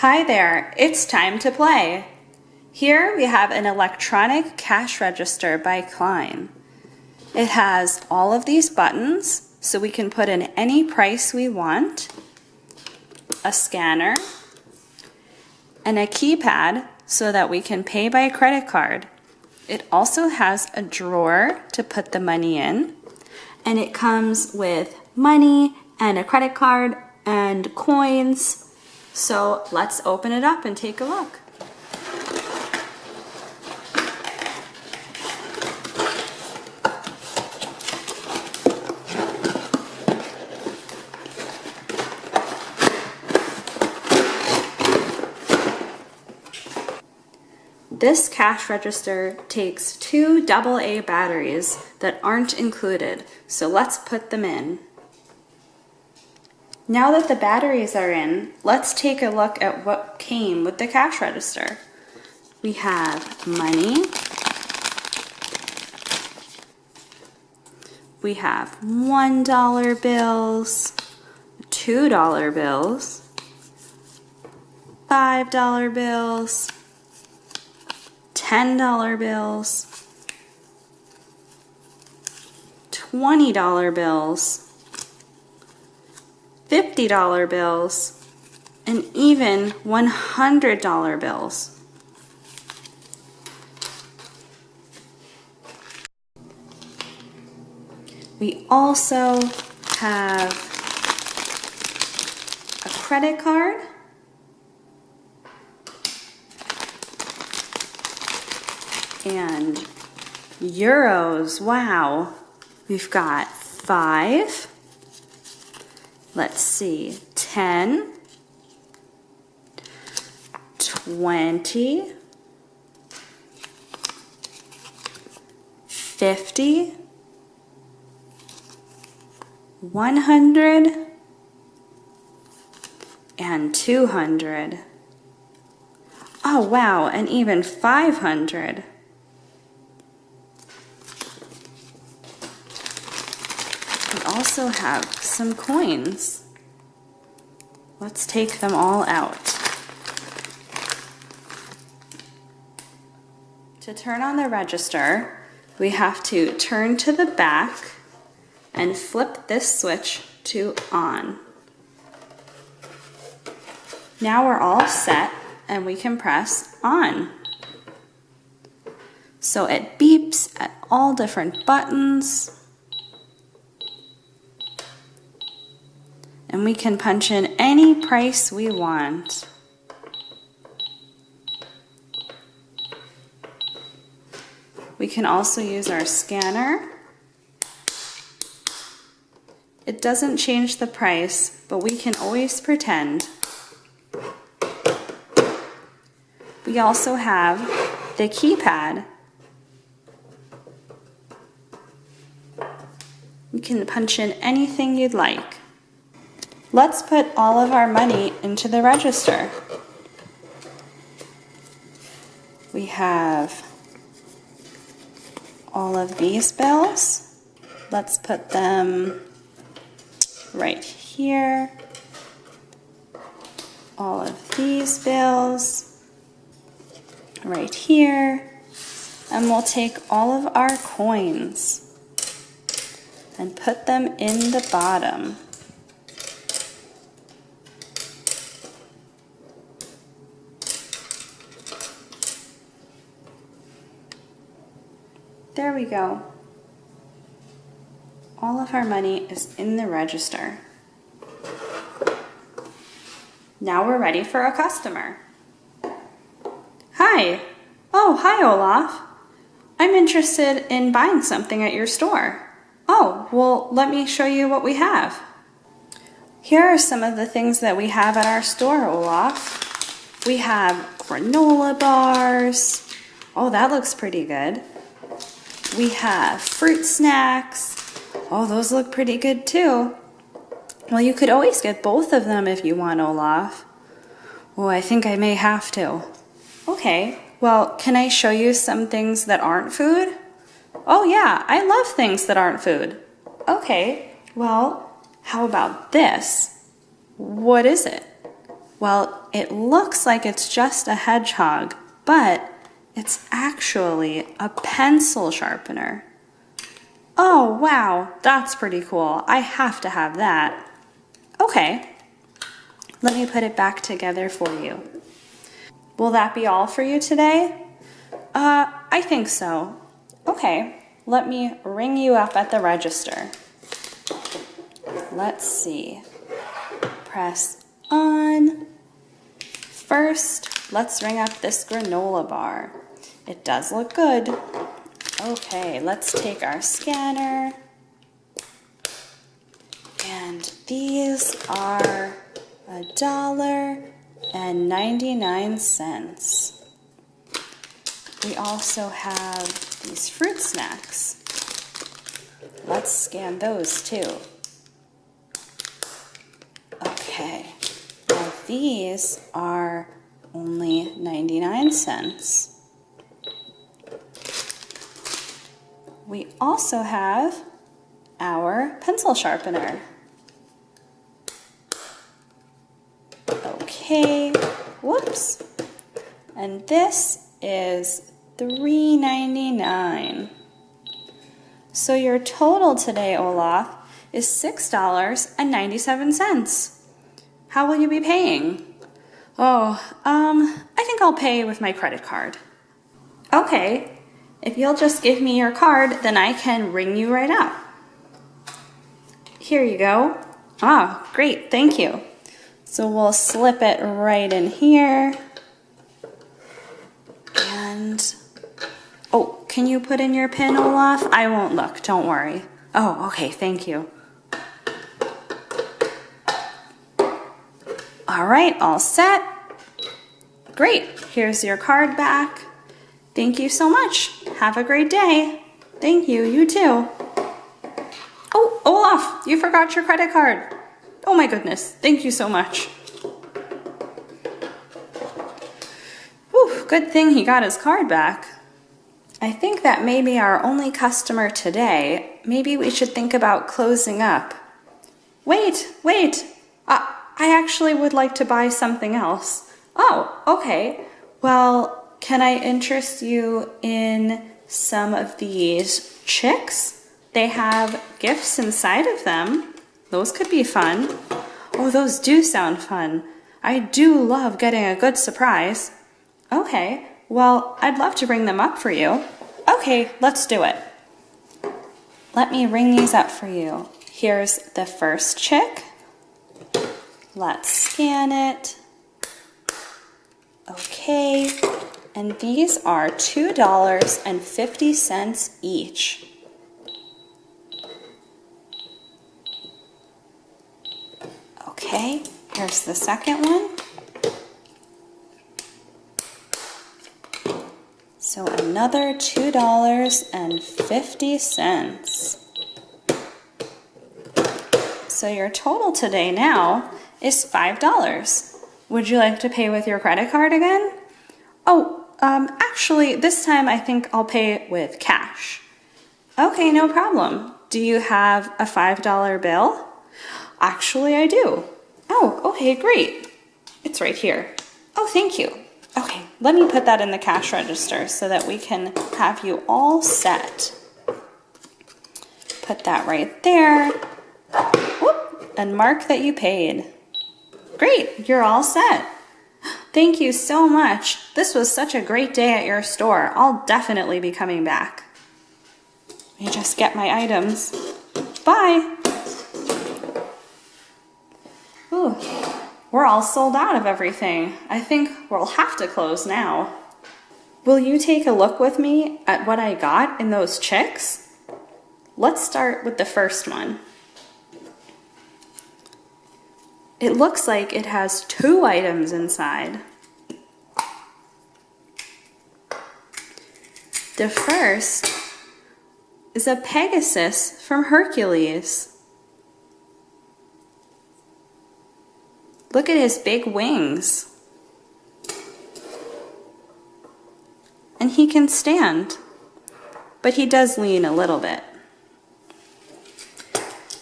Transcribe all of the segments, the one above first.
Hi there, it's time to play. Here we have an electronic cash register by Klein. It has all of these buttons so we can put in any price we want, a scanner, and a keypad so that we can pay by credit card. It also has a drawer to put the money in, and it comes with money and a credit card and coins. So let's open it up and take a look. This cash register takes 2 AA batteries that aren't included, so let's put them in. Now that the batteries are in, let's take a look at what came with the cash register. We have money. We have $1 bills, $2 bills, $5 bills, $10 bills, $20 bills, $50 bills, and even $100 bills. We also have a credit card, and euros. Wow, we've got 5. Let's see, 10, 20, 50, 100, and 200. Oh wow, and even 500. We also have some coins. Let's take them all out. To turn on the register, we have to turn to the back and flip this switch to on. Now we're all set and we can press on. So it beeps at all different buttons. And we can punch in any price we want. We can also use our scanner. It doesn't change the price, but we can always pretend. We also have the keypad. You can punch in anything you'd like. Let's put all of our money into the register. We have all of these bills. Let's put them right here. All of these bills right here. And we'll take all of our coins and put them in the bottom. There we go. All of our money is in the register. Now we're ready for a customer. Hi. Oh, hi Olaf. I'm interested in buying something at your store. Oh, well, let me show you what we have. Here are some of the things that we have at our store, Olaf. We have granola bars. Oh, that looks pretty good. We have fruit snacks. Oh, those look pretty good too. Well, you could always get both of them if you want, Olaf. Oh, I think I may have to. Okay, well, can I show you some things that aren't food? Oh yeah, I love things that aren't food. Okay, well, how about this? What is it? Well, it looks like it's just a hedgehog, but it's actually a pencil sharpener. Oh, wow, that's pretty cool. I have to have that. Okay, let me put it back together for you. Will that be all for you today? I think so. Okay, let me ring you up at the register. Let's see. Press on. First, let's ring up this granola bar. It does look good. Okay, let's take our scanner. And these are $1.99. We also have these fruit snacks. Let's scan those too. Okay, now these are only 99 cents. We also have our pencil sharpener. Okay, whoops. And this is $3.99. So your total today, Olaf, is $6.97. How will you be paying? Oh, I think I'll pay with my credit card. Okay, if you'll just give me your card, then I can ring you right up. Here you go. Ah, great, thank you. So we'll slip it right in here. And, oh, can you put in your PIN, Olaf? I won't look, don't worry. Oh, okay, thank you. All right, all set. Great, here's your card back. Thank you so much. Have a great day. Thank you, you too. Oh, Olaf, you forgot your credit card. Oh my goodness, thank you so much. Whew, good thing he got his card back. I think that may be our only customer today. Maybe we should think about closing up. Wait. I actually would like to buy something else. Oh, okay. Well, can I interest you in some of these chicks? They have gifts inside of them. Those could be fun. Oh, those do sound fun. I do love getting a good surprise. Okay, well, I'd love to bring them up for you. Okay, let's do it. Let me ring these up for you. Here's the first chick. Let's scan it. Okay, and these are $2.50 each. Okay, here's the second one. So another $2.50. So your total today now is $5. Would you like to pay with your credit card again? Oh, actually, this time I think I'll pay with cash. Okay, no problem. Do you have a $5 bill? Actually, I do. Oh, okay, great. It's right here. Oh, thank you. Okay, let me put that in the cash register so that we can have you all set. Put that right there. Whoop, and mark that you paid. Great, you're all set. Thank you so much. This was such a great day at your store. I'll definitely be coming back. Let me just get my items. Bye. Ooh, we're all sold out of everything. I think we'll have to close now. Will you take a look with me at what I got in those chicks? Let's start with the first one. It looks like it has 2 items inside. The first is a Pegasus from Hercules. Look at his big wings. And he can stand, but he does lean a little bit.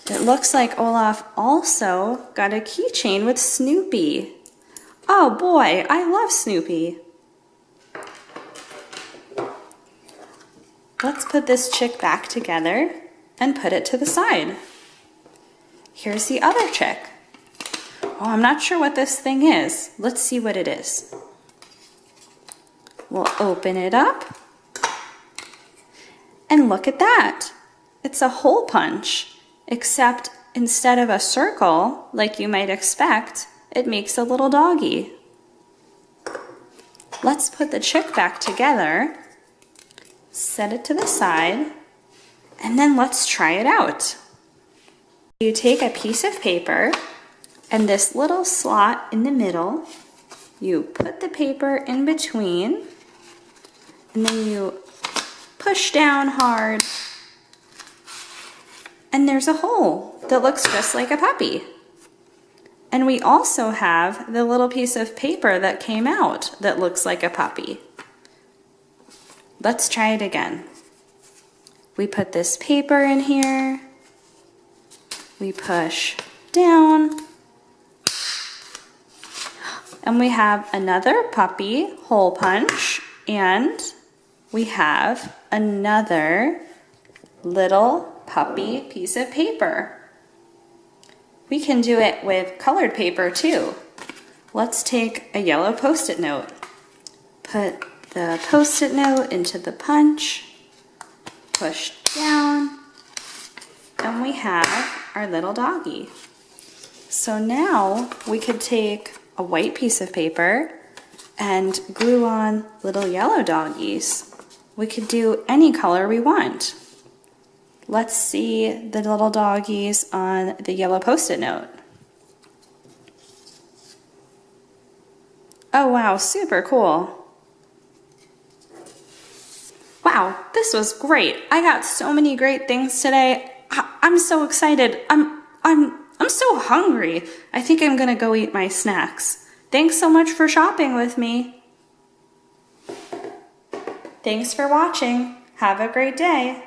It looks like Olaf also got a keychain with Snoopy. Oh boy, I love Snoopy. Let's put this chick back together and put it to the side. Here's the other chick. Oh, I'm not sure what this thing is. Let's see what it is. We'll open it up. And look at that. It's a hole punch, except instead of a circle, like you might expect, it makes a little doggy. Let's put the chick back together, set it to the side, and then let's try it out. You take a piece of paper and this little slot in the middle, you put the paper in between, and then you push down hard, and there's a hole that looks just like a puppy. And we also have the little piece of paper that came out that looks like a puppy. Let's try it again. We put this paper in here, we push down, and we have another puppy hole punch, and we have another little puppy piece of paper. We can do it with colored paper too. Let's take a yellow Post-it note. Put the Post-it note into the punch, push down, and we have our little doggy. So now we could take a white piece of paper and glue on little yellow doggies. We could do any color we want. Let's see the little doggies on the yellow Post-it note. Oh wow, super cool. Wow, this was great. I got so many great things today. I'm so excited. I'm so hungry. I think I'm gonna go eat my snacks. Thanks so much for shopping with me. Thanks for watching. Have a great day.